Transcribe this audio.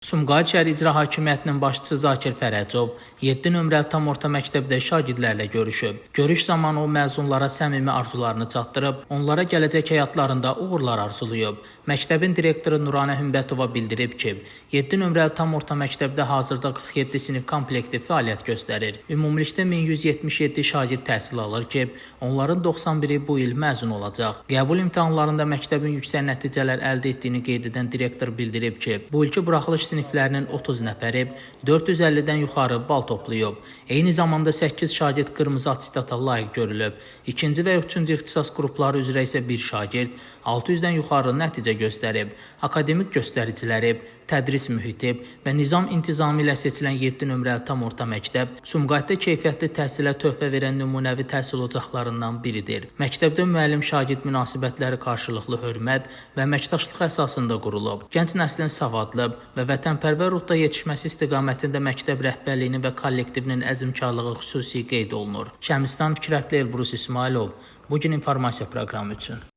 Sumqayıt şəhər İcra Hakimiyyətinin başçısı Zakir Fərəcov 7 nömrəli tam orta məktəbdə şagirdlərlə görüşüb. Görüş zamanı o məzunlara səmimi arzularını çatdırıb, onlara gələcək həyatlarında uğurlar arzulayıb. Məktəbin direktoru Nuranə Hümbətova bildirib ki, 7 nömrəli tam orta məktəbdə hazırda 47 sinif komplekti fəaliyyət göstərir. Ümumilikdə 1177 şagird təhsil alır ki, onların 91-i bu il məzun olacaq. Qəbul imtahanlarında məktəbin yüksək nəticələr əldə etdiyini qeyd edən direktor bildirib ki, bu ilki buraxılış siniflərinin 30 nəfəri 450-dən yuxarı bal toplayıb. Eyni zamanda 8 şagird qırmızı attestata layiq görülüb. İkinci və 3-cü ixtisas qrupları üzrə isə bir şagird 600-dən yuxarı nəticə göstərib. Akademik göstəriciləri, tədris mühiti və nizam-intizamı ilə seçilən 7 nömrəli tam orta məktəb Sumqayıtda keyfiyyətli təhsilə töhfə verən nümunəvi təhsil ocaqlarından biridir. Məktəbdə müəllim-şagird münasibətləri qarşılıqlı hörmət və əməkdaşlıq əsasında qurulub. Gənc nəslin savadlı və vətənpərvər ruhda yetişməsi istiqamətində məktəb rəhbərliyinin və kollektivinin əzmkarlığı xüsusi qeyd olunur. Şəmistan Fikrətli Elbrus İsmailov, bugün informasiya proqramı üçün.